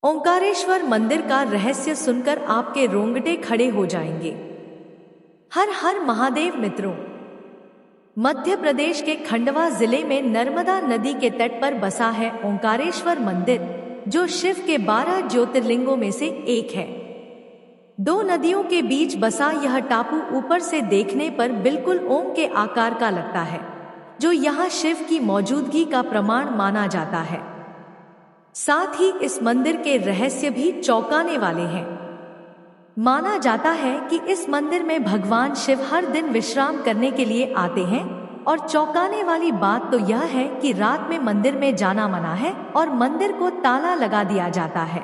ओंकारेश्वर मंदिर का रहस्य सुनकर आपके रोंगटे खड़े हो जाएंगे। हर हर महादेव मित्रों, मध्य प्रदेश के खंडवा जिले में नर्मदा नदी के तट पर बसा है ओंकारेश्वर मंदिर, जो शिव के 12 ज्योतिर्लिंगों में से एक है। दो नदियों के बीच बसा यह टापू ऊपर से देखने पर बिल्कुल ओम के आकार का लगता है, जो यहाँ शिव की मौजूदगी का प्रमाण माना जाता है। साथ ही इस मंदिर के रहस्य भी चौंकाने वाले हैं। माना जाता है कि इस मंदिर में भगवान शिव हर दिन विश्राम करने के लिए आते हैं, और चौंकाने वाली बात तो यह है कि रात में मंदिर में जाना मना है और मंदिर को ताला लगा दिया जाता है।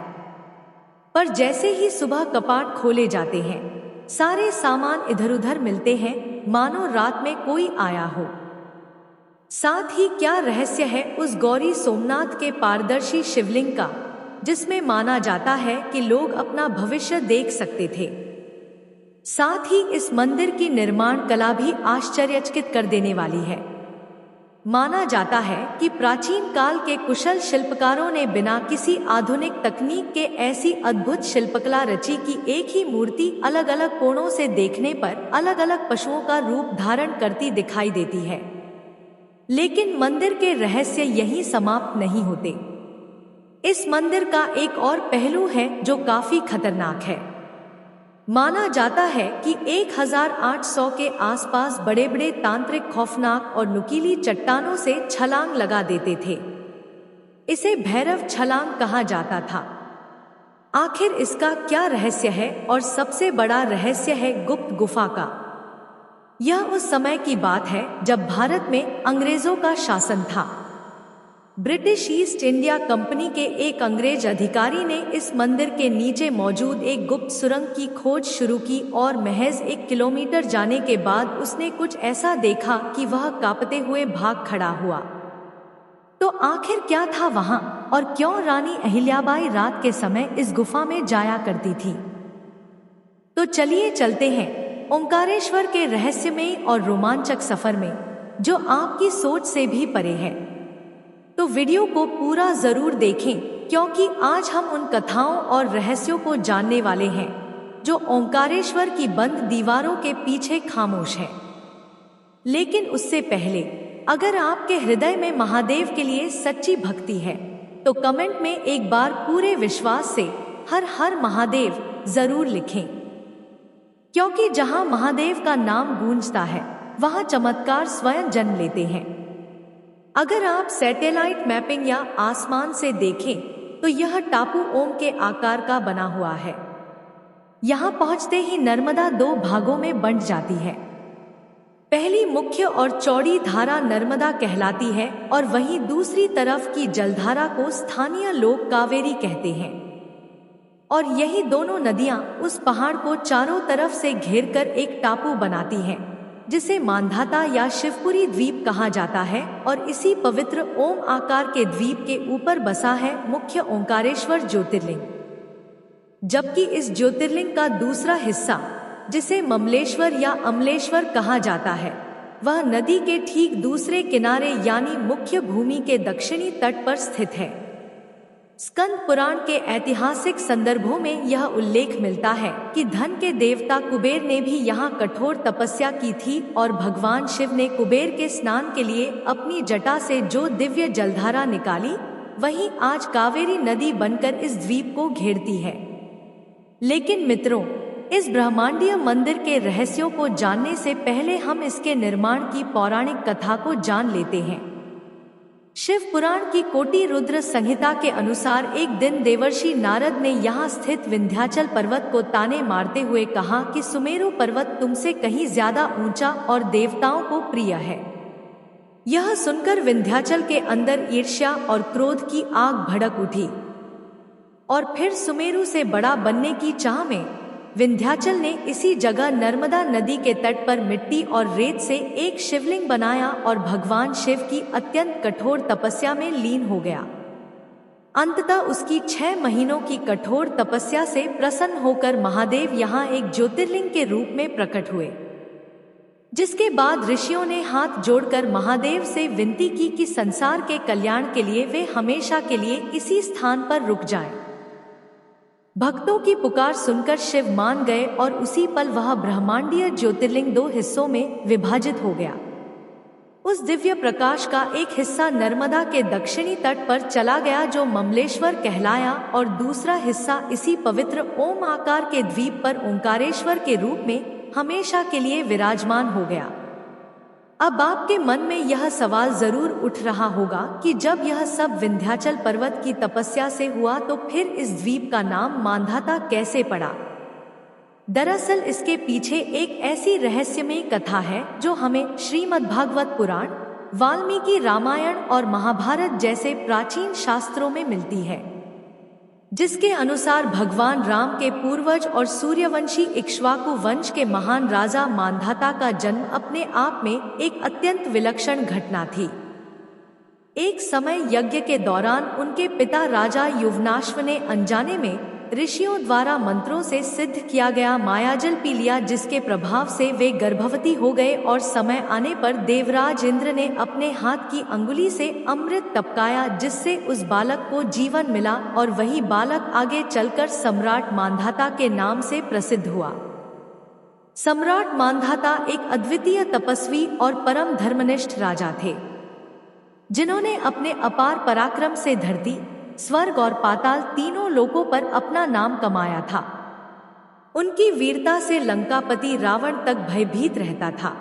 पर जैसे ही सुबह कपाट खोले जाते हैं, सारे सामान इधर उधर मिलते हैं, मानो रात में कोई आया हो। साथ ही क्या रहस्य है उस गौरी सोमनाथ के पारदर्शी शिवलिंग का, जिसमें माना जाता है कि लोग अपना भविष्य देख सकते थे। साथ ही इस मंदिर की निर्माण कला भी आश्चर्यचकित कर देने वाली है। माना जाता है कि प्राचीन काल के कुशल शिल्पकारों ने बिना किसी आधुनिक तकनीक के ऐसी अद्भुत शिल्पकला रची कि एक ही मूर्ति अलग अलग कोणों से देखने पर अलग अलग पशुओं का रूप धारण करती दिखाई देती है। लेकिन मंदिर के रहस्य यहीं समाप्त नहीं होते। इस मंदिर का एक और पहलू है जो काफी खतरनाक है। माना जाता है कि 1800 के आसपास बड़े बड़े तांत्रिक खौफनाक और नुकीली चट्टानों से छलांग लगा देते थे। इसे भैरव छलांग कहा जाता था। आखिर इसका क्या रहस्य है? और सबसे बड़ा रहस्य है गुप्त गुफा का। यह उस समय की बात है जब भारत में अंग्रेजों का शासन था। ब्रिटिश ईस्ट इंडिया कंपनी के एक अंग्रेज अधिकारी ने इस मंदिर के नीचे मौजूद एक गुप्त सुरंग की खोज शुरू की, और महज 1 किलोमीटर जाने के बाद उसने कुछ ऐसा देखा कि वह कांपते हुए भाग खड़ा हुआ। तो आखिर क्या था वहां, और क्यों रानी अहिल्याबाई रात के समय इस गुफा में जाया करती थी? तो चलिए चलते हैं ओंकारेश्वर के रहस्यमयी और रोमांचक सफर में, जो आपकी सोच से भी परे है। तो वीडियो को पूरा जरूर देखें, क्योंकि आज हम उन कथाओं और रहस्यों को जानने वाले हैं जो ओंकारेश्वर की बंद दीवारों के पीछे खामोश है। लेकिन उससे पहले, अगर आपके हृदय में महादेव के लिए सच्ची भक्ति है, तो कमेंट में एक बार पूरे विश्वास से हर हर महादेव जरूर लिखें, क्योंकि जहां महादेव का नाम गूंजता है, वहां चमत्कार स्वयं जन्म लेते हैं। अगर आप सैटेलाइट मैपिंग या आसमान से देखें, तो यह टापू ओम के आकार का बना हुआ है। यहां पहुंचते ही नर्मदा 2 भागों में बंट जाती है। पहली मुख्य और चौड़ी धारा नर्मदा कहलाती है, और वहीं दूसरी तरफ की जलधारा को स्थानीय लोग कावेरी कहते हैं। और यही दोनों नदियां उस पहाड़ को चारों तरफ से घेरकर एक टापू बनाती हैं, जिसे मांधाता या शिवपुरी द्वीप कहा जाता है। और इसी पवित्र ओम आकार के द्वीप के ऊपर बसा है मुख्य ओंकारेश्वर ज्योतिर्लिंग। जबकि इस ज्योतिर्लिंग का दूसरा हिस्सा, जिसे ममलेश्वर या अमलेश्वर कहा जाता है, वह नदी के ठीक दूसरे किनारे यानी मुख्य भूमि के दक्षिणी तट पर स्थित है। स्कंद पुराण के ऐतिहासिक संदर्भों में यह उल्लेख मिलता है कि धन के देवता कुबेर ने भी यहाँ कठोर तपस्या की थी, और भगवान शिव ने कुबेर के स्नान के लिए अपनी जटा से जो दिव्य जलधारा निकाली, वही आज कावेरी नदी बनकर इस द्वीप को घेरती है। लेकिन मित्रों, इस ब्रह्मांडीय मंदिर के रहस्यों को जानने से पहले हम इसके निर्माण की पौराणिक कथा को जान लेते हैं। शिव पुराण की कोटि रुद्र संहिता के अनुसार एक दिन देवर्षि नारद ने यहाँ स्थित विंध्याचल पर्वत को ताने मारते हुए कहा कि सुमेरु पर्वत तुमसे कहीं ज्यादा ऊंचा और देवताओं को प्रिय है। यह सुनकर विंध्याचल के अंदर ईर्ष्या और क्रोध की आग भड़क उठी, और फिर सुमेरु से बड़ा बनने की चाह में विंध्याचल ने इसी जगह नर्मदा नदी के तट पर मिट्टी और रेत से एक शिवलिंग बनाया, और भगवान शिव की अत्यंत कठोर तपस्या में लीन हो गया। अंततः उसकी 6 महीनों की कठोर तपस्या से प्रसन्न होकर महादेव यहाँ एक ज्योतिर्लिंग के रूप में प्रकट हुए। जिसके बाद ऋषियों ने हाथ जोड़कर महादेव से विनती की कि संसार के कल्याण के लिए वे हमेशा के लिए इसी स्थान पर रुक जाएं। भक्तों की पुकार सुनकर शिव मान गए और उसी पल वह ब्रह्मांडीय ज्योतिर्लिंग 2 हिस्सों में विभाजित हो गया। उस दिव्य प्रकाश का एक हिस्सा नर्मदा के दक्षिणी तट पर चला गया जो ममलेश्वर कहलाया, और दूसरा हिस्सा इसी पवित्र ओम आकार के द्वीप पर ओंकारेश्वर के रूप में हमेशा के लिए विराजमान हो गया। अब आपके मन में यह सवाल जरूर उठ रहा होगा कि जब यह सब विंध्याचल पर्वत की तपस्या से हुआ तो फिर इस द्वीप का नाम मांधाता कैसे पड़ा। दरअसल इसके पीछे एक ऐसी रहस्यमयी कथा है जो हमें श्रीमद्भागवत पुराण, वाल्मीकि रामायण और महाभारत जैसे प्राचीन शास्त्रों में मिलती है, जिसके अनुसार भगवान राम के पूर्वज और सूर्यवंशी इक्ष्वाकु वंश के महान राजा मांधाता का जन्म अपने आप में एक अत्यंत विलक्षण घटना थी। एक समय यज्ञ के दौरान उनके पिता राजा युवनाश्व ने अनजाने में ऋषियों द्वारा मंत्रों से सिद्ध किया गया मायाजल पी लिया, जिसके प्रभाव से वे गर्भवती हो गए और समय आने पर देवराज इंद्र ने अपने हाथ की अंगुली से अमृत टपकाया, जिससे उस बालक को जीवन मिला और वही बालक आगे चलकर सम्राट मांधाता के नाम से प्रसिद्ध हुआ। सम्राट मांधाता एक अद्वितीय तपस्वी और परम धर्मनिष्ठ राजा थे, जिन्होंने अपने अपार पराक्रम से धरती, स्वर्ग और पाताल तीनों लोकों पर अपना नाम कमाया था। उनकी वीरता से लंकापति रावण तक भयभीत रहता था,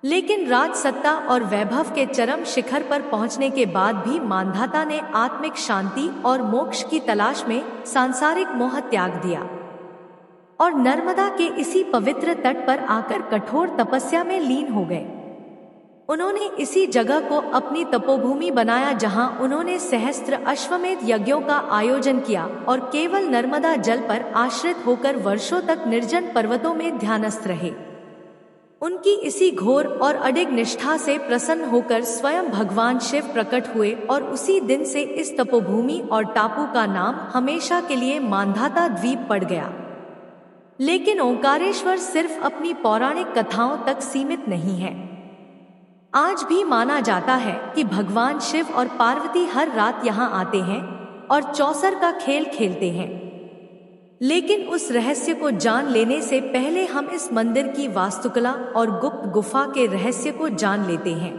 लेकिन राजसत्ता और वैभव के चरम शिखर पर पहुंचने के बाद भी मांधाता ने आत्मिक शांति और मोक्ष की तलाश में सांसारिक मोह त्याग दिया और नर्मदा के इसी पवित्र तट पर आकर कठोर तपस्या में लीन हो गए। उन्होंने इसी जगह को अपनी तपोभूमि बनाया जहां उन्होंने सहस्त्र अश्वमेध यज्ञों का आयोजन किया और केवल नर्मदा जल पर आश्रित होकर वर्षों तक निर्जन पर्वतों में ध्यानस्थ रहे। उनकी इसी घोर और अडिग निष्ठा से प्रसन्न होकर स्वयं भगवान शिव प्रकट हुए और उसी दिन से इस तपोभूमि और टापू का नाम हमेशा के लिए मांधाता द्वीप पड़ गया। लेकिन ओंकारेश्वर सिर्फ अपनी पौराणिक कथाओं तक सीमित नहीं है। आज भी माना जाता है कि भगवान शिव और पार्वती हर रात यहाँ आते हैं और चौसर का खेल खेलते हैं। लेकिन उस रहस्य को जान लेने से पहले हम इस मंदिर की वास्तुकला और गुप्त गुफा के रहस्य को जान लेते हैं।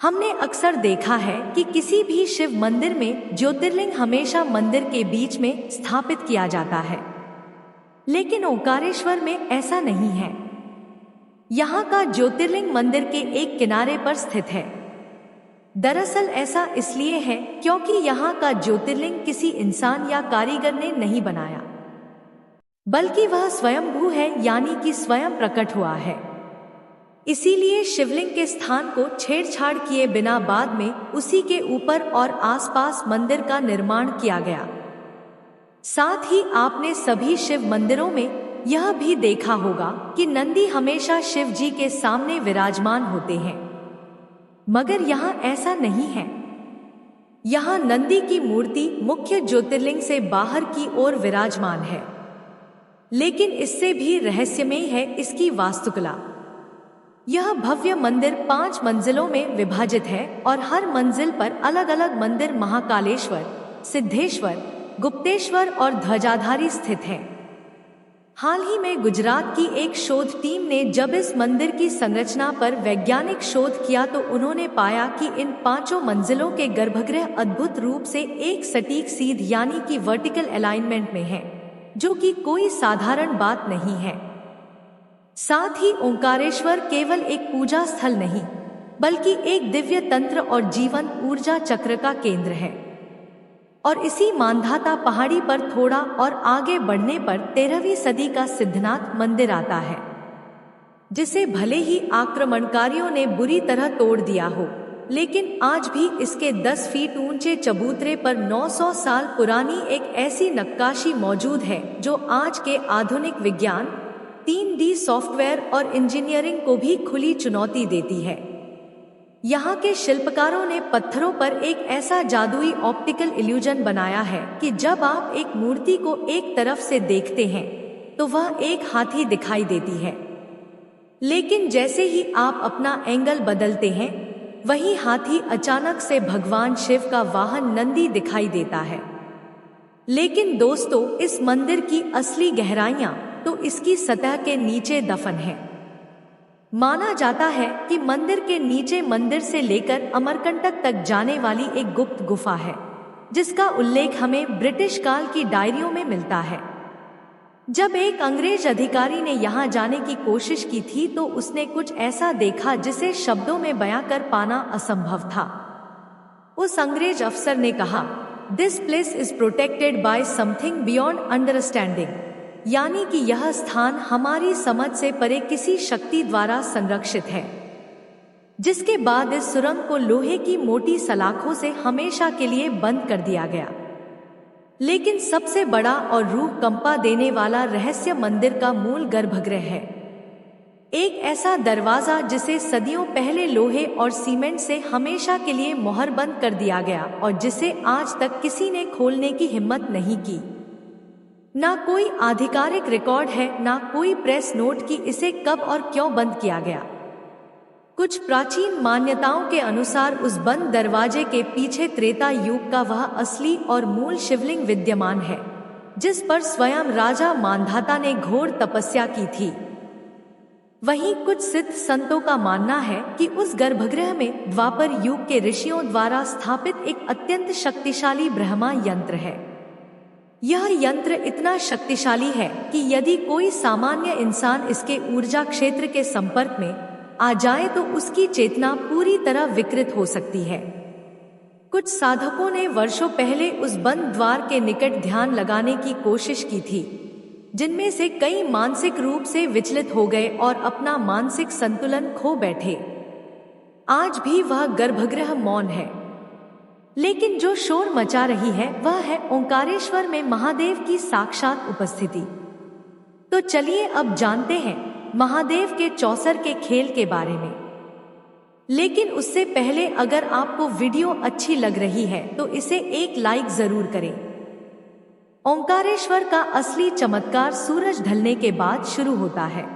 हमने अक्सर देखा है कि किसी भी शिव मंदिर में ज्योतिर्लिंग हमेशा मंदिर के बीच में स्थापित किया जाता है, लेकिन ओंकारेश्वर में ऐसा नहीं है। यहाँ का ज्योतिर्लिंग मंदिर के एक किनारे पर स्थित है। दरअसल ऐसा इसलिए है क्योंकि यहाँ का ज्योतिर्लिंग किसी इंसान या कारीगर ने नहीं बनाया, बल्कि वह स्वयंभू है, यानी कि स्वयं प्रकट हुआ है। इसीलिए शिवलिंग के स्थान को छेड़छाड़ किए बिना बाद में उसी के ऊपर और आसपास मंदिर का निर्माण किया गया। साथ ही आपने सभी शिव मंदिरों में यह भी देखा होगा कि नंदी हमेशा शिव जी के सामने विराजमान होते हैं, मगर यहाँ ऐसा नहीं है। यहाँ नंदी की मूर्ति मुख्य ज्योतिर्लिंग से बाहर की ओर विराजमान है, लेकिन इससे भी रहस्यमयी है इसकी वास्तुकला। यह भव्य मंदिर 5 मंजिलों में विभाजित है और हर मंजिल पर अलग अलग मंदिर महाकालेश्वर, सिद्धेश्वर, गुप्तेश्वर और ध्वजाधारी स्थित हैं। हाल ही में गुजरात की एक शोध टीम ने जब इस मंदिर की संरचना पर वैज्ञानिक शोध किया तो उन्होंने पाया कि इन 5 मंजिलों के गर्भगृह अद्भुत रूप से एक सटीक सीध यानी कि वर्टिकल अलाइनमेंट में है, जो कि कोई साधारण बात नहीं है। साथ ही ओंकारेश्वर केवल एक पूजा स्थल नहीं, बल्कि एक दिव्य तंत्र और जीवन ऊर्जा चक्र का केंद्र है। और इसी मांधाता पहाड़ी पर थोड़ा और आगे बढ़ने पर 13वीं सदी का सिद्धनाथ मंदिर आता है, जिसे भले ही आक्रमणकारियों ने बुरी तरह तोड़ दिया हो, लेकिन आज भी इसके 10 फीट ऊंचे चबूतरे पर 900 साल पुरानी एक ऐसी नक्काशी मौजूद है जो आज के आधुनिक विज्ञान, 3D सॉफ्टवेयर और इंजीनियरिंग को भी खुली चुनौती देती है। यहाँ के शिल्पकारों ने पत्थरों पर एक ऐसा जादुई ऑप्टिकल इल्यूजन बनाया है कि जब आप एक मूर्ति को एक तरफ से देखते हैं तो वह एक हाथी दिखाई देती है, लेकिन जैसे ही आप अपना एंगल बदलते हैं वही हाथी अचानक से भगवान शिव का वाहन नंदी दिखाई देता है। लेकिन दोस्तों, इस मंदिर की असली गहराइयां तो इसकी सतह के नीचे दफन है। माना जाता है कि मंदिर के नीचे मंदिर से लेकर अमरकंटक तक जाने वाली एक गुप्त गुफा है, जिसका उल्लेख हमें ब्रिटिश काल की डायरियों में मिलता है। जब एक अंग्रेज अधिकारी ने यहाँ जाने की कोशिश की थी तो उसने कुछ ऐसा देखा जिसे शब्दों में बयां कर पाना असंभव था। उस अंग्रेज अफसर ने कहा, this place is protected by something beyond understanding, यानी कि यह स्थान हमारी समझ से परे किसी शक्ति द्वारा संरक्षित है। जिसके बाद इस सुरंग को लोहे की मोटी सलाखों से हमेशा के लिए बंद कर दिया गया। लेकिन सबसे बड़ा और रूह कंपा देने वाला रहस्य मंदिर का मूल गर्भगृह है। एक ऐसा दरवाजा जिसे सदियों पहले लोहे और सीमेंट से हमेशा के लिए मोहरबंद कर दिया गया और जिसे आज तक किसी ने खोलने की हिम्मत नहीं की। ना कोई आधिकारिक रिकॉर्ड है, ना कोई प्रेस नोट कि इसे कब और क्यों बंद किया गया। कुछ प्राचीन मान्यताओं के अनुसार उस बंद दरवाजे के पीछे त्रेता युग का वह असली और मूल शिवलिंग विद्यमान है, जिस पर स्वयं राजा मांधाता ने घोर तपस्या की थी। वहीं कुछ सिद्ध संतों का मानना है कि उस गर्भगृह में द्वापर युग के ऋषियों द्वारा स्थापित एक अत्यंत शक्तिशाली ब्रह्मा यंत्र है। यह यंत्र इतना शक्तिशाली है कि यदि कोई सामान्य इंसान इसके ऊर्जा क्षेत्र के संपर्क में आ जाए तो उसकी चेतना पूरी तरह विकृत हो सकती है। कुछ साधकों ने वर्षों पहले उस बंद द्वार के निकट ध्यान लगाने की कोशिश की थी, जिनमें से कई मानसिक रूप से विचलित हो गए और अपना मानसिक संतुलन खो बैठे। आज भी वह गर्भगृह मौन है, लेकिन जो शोर मचा रही है वह है ओंकारेश्वर में महादेव की साक्षात उपस्थिति। तो चलिए अब जानते हैं महादेव के चौसर के खेल के बारे में। लेकिन उससे पहले अगर आपको वीडियो अच्छी लग रही है तो इसे एक लाइक जरूर करें। ओंकारेश्वर का असली चमत्कार सूरज ढलने के बाद शुरू होता है।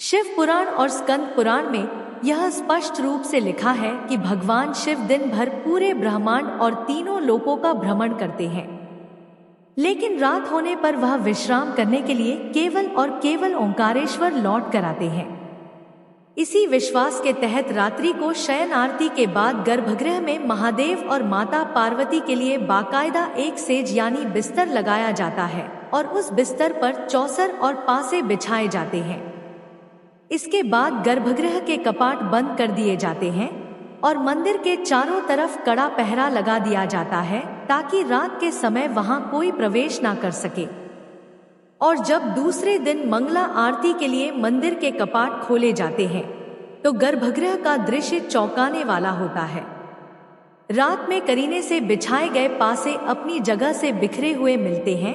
शिव पुराण और स्कंद पुराण में यह स्पष्ट रूप से लिखा है कि भगवान शिव दिन भर पूरे ब्रह्मांड और तीनों लोकों का भ्रमण करते हैं, लेकिन रात होने पर वह विश्राम करने के लिए केवल और केवल ओंकारेश्वर लौट कर आते हैं। इसी विश्वास के तहत रात्रि को शयन आरती के बाद गर्भगृह में महादेव और माता पार्वती के लिए बाकायदा एक सेज यानी बिस्तर लगाया जाता है और उस बिस्तर पर चौसर और पासे बिछाए जाते हैं। इसके बाद गर्भगृह के कपाट बंद कर दिए जाते हैं और मंदिर के चारों तरफ कड़ा पहरा लगा दिया जाता है ताकि रात के समय वहां कोई प्रवेश ना कर सके। और जब दूसरे दिन मंगला आरती के लिए मंदिर के कपाट खोले जाते हैं तो गर्भगृह का दृश्य चौंकाने वाला होता है। रात में करीने से बिछाए गए पासे अपनी जगह से बिखरे हुए मिलते हैं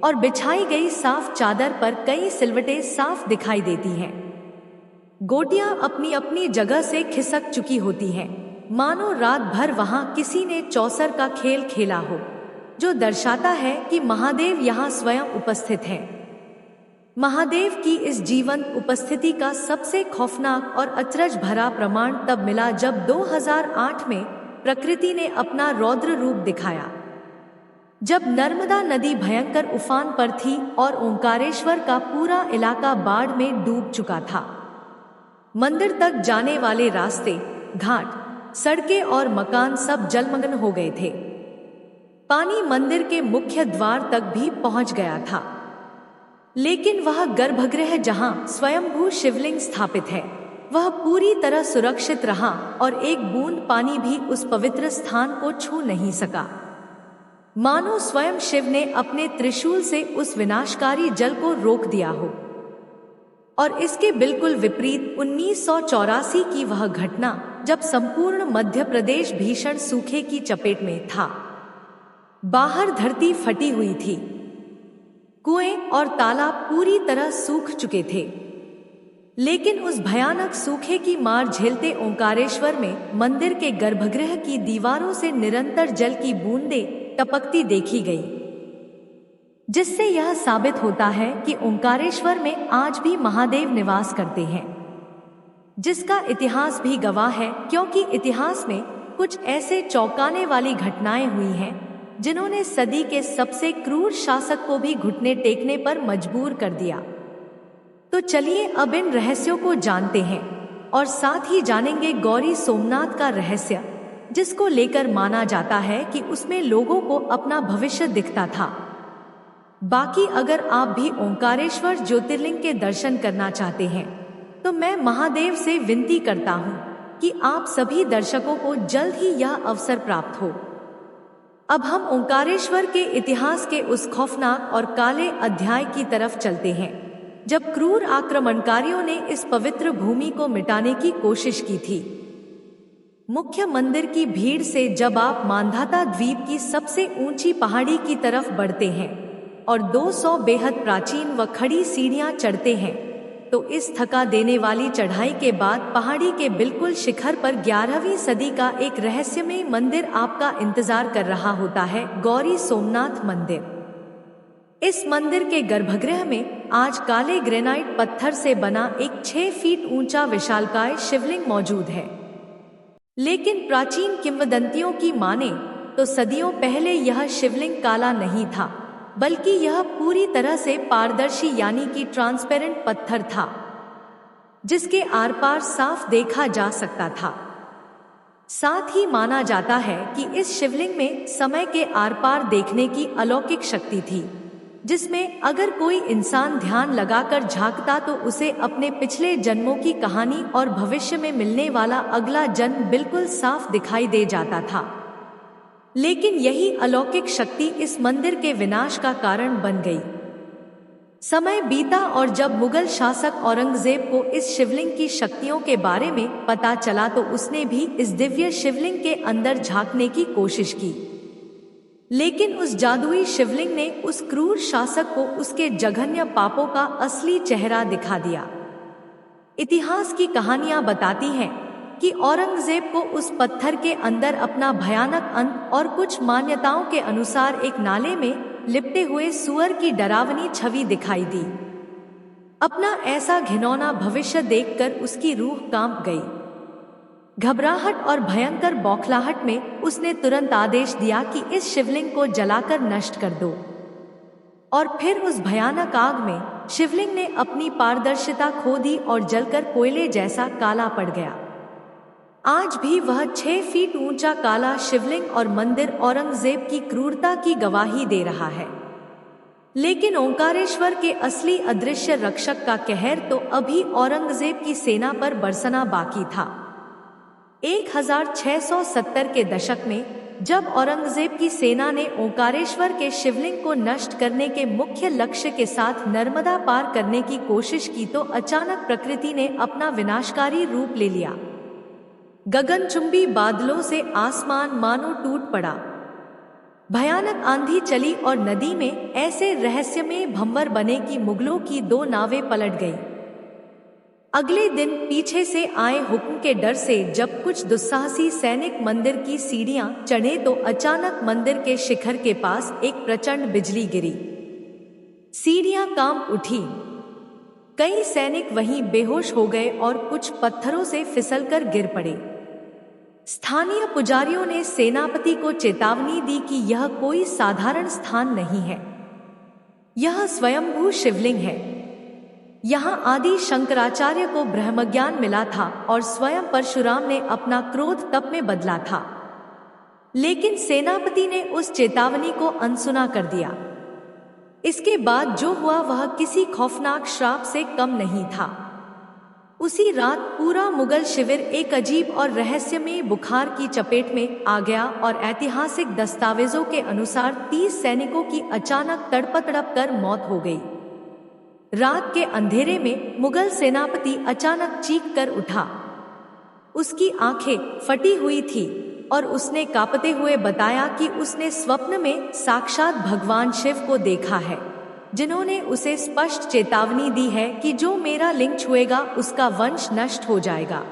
और बिछाई गई साफ चादर पर कई सिलवटें साफ दिखाई देती हैं। गोटियां अपनी अपनी जगह से खिसक चुकी होती हैं, मानो रात भर वहां किसी ने चौसर का खेल खेला हो, जो दर्शाता है कि महादेव यहाँ स्वयं उपस्थित हैं। महादेव की इस जीवंत उपस्थिति का सबसे खौफनाक और अचरज भरा प्रमाण तब मिला जब 2008 में प्रकृति ने अपना रौद्र रूप दिखाया, जब नर्मदा नदी भयंकर उफान पर थी और ओंकारेश्वर का पूरा इलाका बाढ़ में डूब चुका था। मंदिर तक जाने वाले रास्ते, घाट, सड़कें और मकान सब जलमग्न हो गए थे। पानी मंदिर के मुख्य द्वार तक भी पहुंच गया था, लेकिन वह गर्भगृह जहां स्वयंभू शिवलिंग स्थापित है वह पूरी तरह सुरक्षित रहा और एक बूंद पानी भी उस पवित्र स्थान को छू नहीं सका। मानो स्वयं शिव ने अपने त्रिशूल से उस विनाशकारी जल को रोक दिया हो। और इसके बिल्कुल विपरीत 1984 की वह घटना जब संपूर्ण मध्य प्रदेश भीषण सूखे की चपेट में था। बाहर धरती फटी हुई थी, कुएं और तालाब पूरी तरह सूख चुके थे, लेकिन उस भयानक सूखे की मार झेलते ओंकारेश्वर में मंदिर के गर्भगृह की दीवारों से निरंतर जल की बूंदें टपकती देखी गई, जिससे यह साबित होता है कि ओंकारेश्वर में आज भी महादेव निवास करते हैं, जिसका इतिहास भी गवाह है, क्योंकि इतिहास में कुछ ऐसे चौंकाने वाली घटनाएं हुई हैं जिन्होंने सदी के सबसे क्रूर शासक को भी घुटने टेकने पर मजबूर कर दिया। तो चलिए अब इन रहस्यों को जानते हैं और साथ ही जानेंगे गौरी सोमनाथ का रहस्य, जिसको लेकर माना जाता है कि उसमें लोगों को अपना भविष्य दिखता था। बाकी अगर आप भी ओंकारेश्वर ज्योतिर्लिंग के दर्शन करना चाहते हैं तो मैं महादेव से विनती करता हूँ कि आप सभी दर्शकों को जल्द ही यह अवसर प्राप्त हो। अब हम ओंकारेश्वर के इतिहास के उस खौफनाक और काले अध्याय की तरफ चलते हैं, जब क्रूर आक्रमणकारियों ने इस पवित्र भूमि को मिटाने की कोशिश की थी। मुख्य मंदिर की भीड़ से जब आप मांधाता द्वीप की सबसे ऊंची पहाड़ी की तरफ बढ़ते हैं और 200 बेहद प्राचीन व खड़ी सीढ़ियां चढ़ते हैं, तो इस थका देने वाली चढ़ाई के बाद पहाड़ी के बिल्कुल शिखर पर 11वीं सदी का एक रहस्यमय मंदिर आपका इंतजार कर रहा होता है, गौरी सोमनाथ मंदिर। इस मंदिर के गर्भगृह में आज काले ग्रेनाइट पत्थर से बना एक 6 फीट ऊंचा विशालकाय शिवलिंग मौजूद है। लेकिन प्राचीन किंवदंतियों की माने तो सदियों पहले यह शिवलिंग काला नहीं था, बल्कि यह पूरी तरह से पारदर्शी यानी कि ट्रांसपेरेंट पत्थर था, जिसके आर पार साफ देखा जा सकता था। साथ ही माना जाता है कि इस शिवलिंग में समय के आर पार देखने की अलौकिक शक्ति थी, जिसमें अगर कोई इंसान ध्यान लगाकर झांकता तो उसे अपने पिछले जन्मों की कहानी और भविष्य में मिलने वाला अगला जन्म बिल्कुल साफ दिखाई दे जाता था। लेकिन यही अलौकिक शक्ति इस मंदिर के विनाश का कारण बन गई। समय बीता और जब मुगल शासक औरंगजेब को इस शिवलिंग की शक्तियों के बारे में पता चला तो उसने भी इस दिव्य शिवलिंग के अंदर झांकने की कोशिश की। लेकिन उस जादुई शिवलिंग ने उस क्रूर शासक को उसके जघन्य पापों का असली चेहरा दिखा दिया। इतिहास की कहानियां बताती हैं कि औरंगजेब को उस पत्थर के अंदर अपना भयानक अंत और कुछ मान्यताओं के अनुसार एक नाले में लिपटे हुए सुअर की डरावनी छवि दिखाई दी। अपना ऐसा घिनौना भविष्य देखकर उसकी रूह कांप गई। घबराहट और भयंकर बौखलाहट में उसने तुरंत आदेश दिया कि इस शिवलिंग को जलाकर नष्ट कर दो। और फिर उस भयानक आग में शिवलिंग ने अपनी पारदर्शिता खो दी और जलकर कोयले जैसा काला पड़ गया। आज भी वह 6 फीट ऊंचा काला शिवलिंग और मंदिर औरंगजेब की क्रूरता की गवाही दे रहा है। लेकिन ओंकारेश्वर के असली अदृश्य रक्षक का कहर तो अभी औरंगजेब की सेना पर बरसना बाकी था। 1670 के दशक में जब औरंगजेब की सेना ने ओंकारेश्वर के शिवलिंग को नष्ट करने के मुख्य लक्ष्य के साथ नर्मदा पार करने की कोशिश की तो अचानक प्रकृति ने अपना विनाशकारी रूप ले लिया। गगनचुंबी बादलों से आसमान मानो टूट पड़ा। भयानक आंधी चली और नदी में ऐसे रहस्यमय भंवर बने कि मुगलों की 2 नावें पलट गईं। अगले दिन पीछे से आए हुक्म के डर से जब कुछ दुस्साहसी सैनिक मंदिर की सीढ़ियां चढ़े तो अचानक मंदिर के शिखर के पास एक प्रचंड बिजली गिरी। सीढ़ियां कांप उठी। कई सैनिक वहीं बेहोश हो गए और कुछ पत्थरों से फिसलकर गिर पड़े। स्थानीय पुजारियों ने सेनापति को चेतावनी दी कि यह कोई साधारण स्थान नहीं है, यह स्वयंभू शिवलिंग है। यहाँ आदि शंकराचार्य को ब्रह्मज्ञान मिला था और स्वयं परशुराम ने अपना क्रोध तप में बदला था। लेकिन सेनापति ने उस चेतावनी को अनसुना कर दिया। इसके बाद जो हुआ वह किसी खौफनाक श्राप से कम नहीं था। उसी रात पूरा मुगल शिविर एक अजीब और रहस्यमय बुखार की चपेट में आ गया और ऐतिहासिक दस्तावेजों के अनुसार 30 सैनिकों की अचानक तड़प कर मौत हो गई। रात के अंधेरे में मुगल सेनापति अचानक चीख कर उठा। उसकी आंखें फटी हुई थी और उसने कांपते हुए बताया कि उसने स्वप्न में साक्षात भगवान शिव को देखा है, जिन्होंने उसे स्पष्ट चेतावनी दी है कि जो मेरा लिंग छुएगा उसका वंश नष्ट हो जाएगा।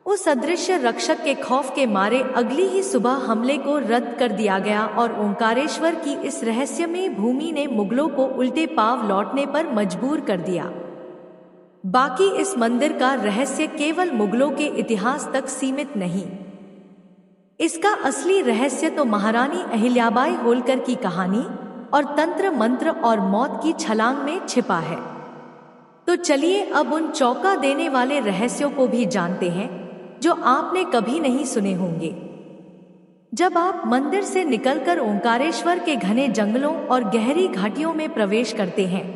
उस अदृश्य रक्षक के खौफ के मारे अगली ही सुबह हमले को रद्द कर दिया गया और ओंकारेश्वर की इस रहस्यमय भूमि ने मुगलों को उल्टे पांव लौटने पर मजबूर कर दिया। बाकी इस मंदिर का रहस्य केवल मुगलों के इतिहास तक सीमित नहीं, इसका असली रहस्य तो महारानी अहिल्याबाई होलकर की कहानी और तंत्र मंत्र और मौत की छलांग में छिपा है। तो चलिए अब उन चौंका देने वाले रहस्यों को भी जानते हैं जो आपने कभी नहीं सुने होंगे। जब आप मंदिर से निकलकर ओंकारेश्वर के घने जंगलों और गहरी घाटियों में प्रवेश करते हैं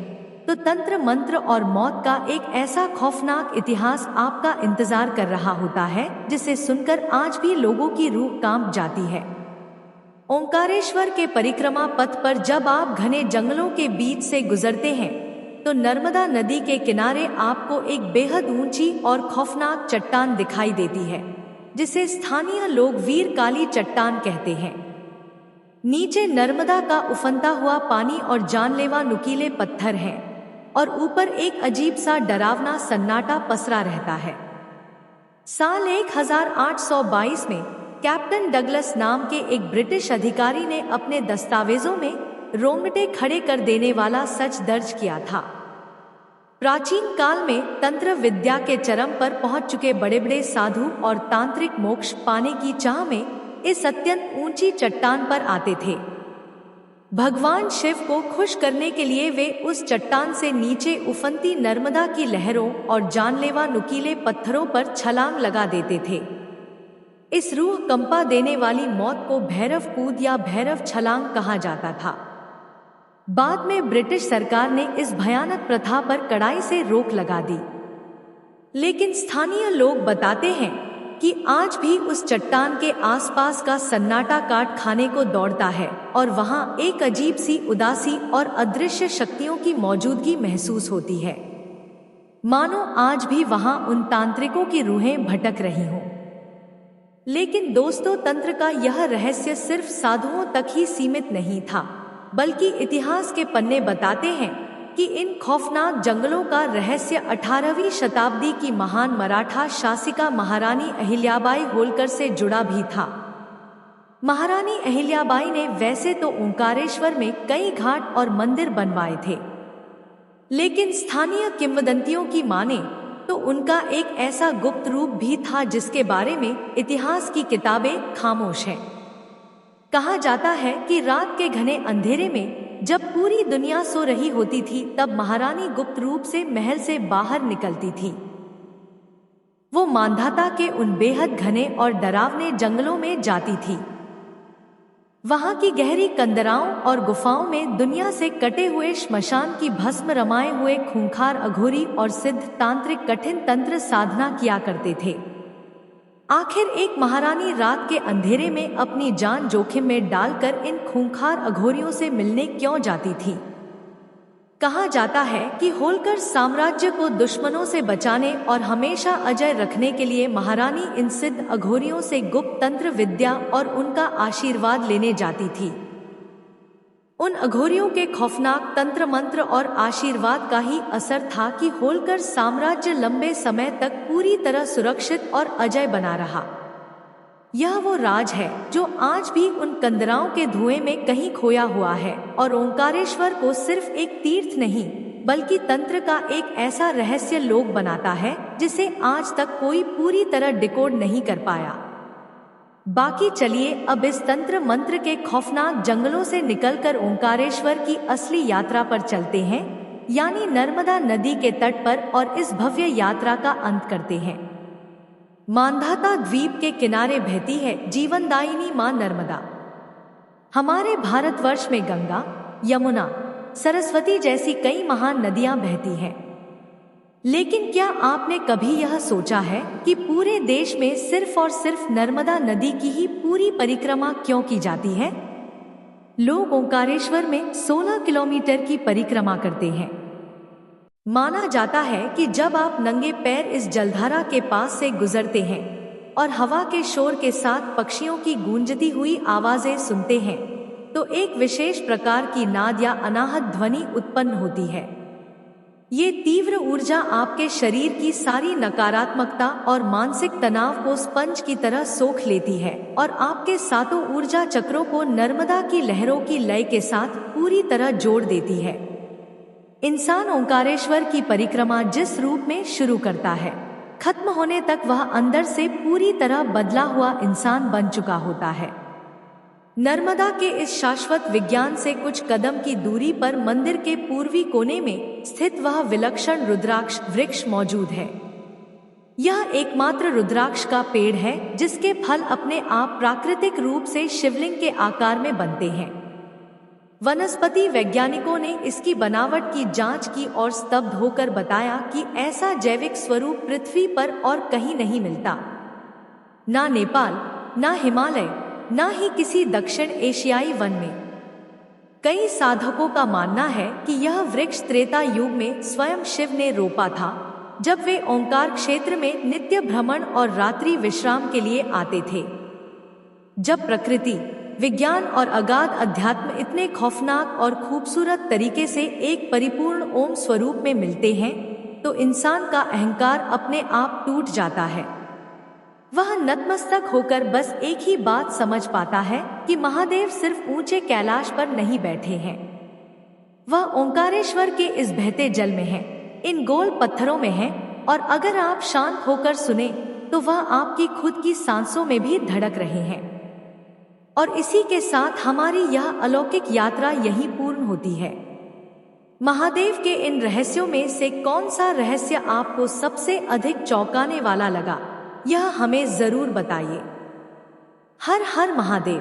तो तंत्र मंत्र और मौत का एक ऐसा खौफनाक इतिहास आपका इंतजार कर रहा होता है जिसे सुनकर आज भी लोगों की रूह कांप जाती है। ओंकारेश्वर के परिक्रमा पथ पर जब आप घने जंगलों के बीच से गुजरते हैं तो नर्मदा नदी के किनारे आपको एक बेहद ऊंची और खौफनाक चट्टान दिखाई देती है जिसे स्थानीय लोग वीर काली चट्टान कहते हैं। नीचे नर्मदा का उफनता हुआ पानी और जानलेवा नुकीले पत्थर हैं और ऊपर एक अजीब सा डरावना सन्नाटा पसरा रहता है। साल 1822 में कैप्टन डगलस नाम के एक ब्रिटिश अधिकारी ने अपने दस्तावेजों में रोंगटे खड़े कर देने वाला सच दर्ज किया था। प्राचीन काल में तंत्र विद्या के चरम पर पहुंच चुके बड़े बड़े साधु और तांत्रिक मोक्ष पाने की चाह में इस अत्यंत ऊंची चट्टान पर आते थे। भगवान शिव को खुश करने के लिए वे उस चट्टान से नीचे उफनती नर्मदा की लहरों और जानलेवा नुकीले पत्थरों पर छलांग लगा देते थे। इस रूह कंपा देने वाली मौत को भैरव कूद या भैरव छलांग कहा जाता था। बाद में ब्रिटिश सरकार ने इस भयानक प्रथा पर कड़ाई से रोक लगा दी, लेकिन स्थानीय लोग बताते हैं कि आज भी उस चट्टान के आसपास का सन्नाटा काट खाने को दौड़ता है और वहां एक अजीब सी उदासी और अदृश्य शक्तियों की मौजूदगी महसूस होती है, मानो आज भी वहां उन तांत्रिकों की रूहें भटक रही हों। लेकिन दोस्तों, तंत्र का यह रहस्य सिर्फ साधुओं तक ही सीमित नहीं था, बल्कि इतिहास के पन्ने बताते हैं कि इन खौफनाक जंगलों का रहस्य 18वीं शताब्दी की महान मराठा शासिका महारानी अहिल्याबाई होलकर से जुड़ा भी था। महारानी अहिल्याबाई ने वैसे तो ओंकारेश्वर में कई घाट और मंदिर बनवाए थे, लेकिन स्थानीय किंवदंतियों की माने तो उनका एक ऐसा गुप्त रूप भी था जिसके बारे में इतिहास की किताबें खामोश हैं। कहा जाता है कि रात के घने अंधेरे में जब पूरी दुनिया सो रही होती थी तब महारानी गुप्त रूप से महल से बाहर निकलती थी। वो मांधाता के उन बेहद घने और डरावने जंगलों में जाती थी। वहां की गहरी कंदराओं और गुफाओं में दुनिया से कटे हुए श्मशान की भस्म रमाए हुए खूंखार अघोरी और सिद्ध तांत्रिक कठिन तंत्र साधना किया करते थे। आखिर एक महारानी रात के अंधेरे में अपनी जान जोखिम में डालकर इन खूंखार अघोरियों से मिलने क्यों जाती थी? कहा जाता है कि होलकर साम्राज्य को दुश्मनों से बचाने और हमेशा अजय रखने के लिए महारानी इन सिद्ध अघोरियों से गुप्त तंत्र विद्या और उनका आशीर्वाद लेने जाती थी। उन अघोरियों के खौफनाक तंत्र मंत्र और आशीर्वाद का ही असर था कि होलकर साम्राज्य लंबे समय तक पूरी तरह सुरक्षित और अजय बना रहा। यह वो राज है जो आज भी उन कंदराओं के धुएं में कहीं खोया हुआ है और ओंकारेश्वर को सिर्फ एक तीर्थ नहीं बल्कि तंत्र का एक ऐसा रहस्य लोक बनाता है जिसे आज तक कोई पूरी तरह डिकोड नहीं कर पाया। बाकी चलिए अब इस तंत्र मंत्र के खौफनाक जंगलों से निकलकर ओंकारेश्वर की असली यात्रा पर चलते हैं, यानी नर्मदा नदी के तट पर, और इस भव्य यात्रा का अंत करते हैं। मांधाता द्वीप के किनारे बहती है जीवनदायिनी मां नर्मदा। हमारे भारतवर्ष में गंगा, यमुना, सरस्वती जैसी कई महान नदियां बहती हैं, लेकिन क्या आपने कभी यह सोचा है कि पूरे देश में सिर्फ और सिर्फ नर्मदा नदी की ही पूरी परिक्रमा क्यों की जाती है? लोग ओंकारेश्वर में 16 किलोमीटर की परिक्रमा करते हैं। माना जाता है कि जब आप नंगे पैर इस जलधारा के पास से गुजरते हैं और हवा के शोर के साथ पक्षियों की गूंजती हुई आवाजें सुनते हैं तो एक विशेष प्रकार की नाद या अनाहत ध्वनि उत्पन्न होती है। ये तीव्र ऊर्जा आपके शरीर की सारी नकारात्मकता और मानसिक तनाव को स्पंज की तरह सोख लेती है और आपके सातों ऊर्जा चक्रों को नर्मदा की लहरों की लय के साथ पूरी तरह जोड़ देती है। इंसान ओंकारेश्वर की परिक्रमा जिस रूप में शुरू करता है, खत्म होने तक वह अंदर से पूरी तरह बदला हुआ इंसान बन चुका होता है। नर्मदा के इस शाश्वत विज्ञान से कुछ कदम की दूरी पर मंदिर के पूर्वी कोने में स्थित वह विलक्षण रुद्राक्ष वृक्ष मौजूद है। यह एकमात्र रुद्राक्ष का पेड़ है जिसके फल अपने आप प्राकृतिक रूप से शिवलिंग के आकार में बनते हैं। वनस्पति वैज्ञानिकों ने इसकी बनावट की जांच की और स्तब्ध होकर बताया कि ऐसा जैविक स्वरूप पृथ्वी पर और कहीं नहीं मिलता। ना नेपाल, ना हिमालय, ना ही किसी दक्षिण एशियाई वन में। कई साधकों का मानना है कि यह वृक्ष त्रेता युग में स्वयं शिव ने रोपा था, जब वे ओंकार क्षेत्र में नित्य भ्रमण और रात्रि विश्राम के लिए आते थे। जब प्रकृति, विज्ञान और अगाध अध्यात्म इतने खौफनाक और खूबसूरत तरीके से एक परिपूर्ण ओम स्वरूप में मिलते हैं, तो इंसान का अहंकार अपने आप टूट जाता है। वह नतमस्तक होकर बस एक ही बात समझ पाता है कि महादेव सिर्फ ऊंचे कैलाश पर नहीं बैठे हैं, वह ओंकारेश्वर के इस बहते जल में है, इन गोल पत्थरों में है, और अगर आप शांत होकर सुने तो वह आपकी खुद की सांसों में भी धड़क रहे हैं। और इसी के साथ हमारी यह अलौकिक यात्रा यहीं पूर्ण होती है। महादेव के इन रहस्यों में से कौन सा रहस्य आपको सबसे अधिक चौंकाने वाला लगा, यह हमें जरूर बताइए। हर हर महादेव।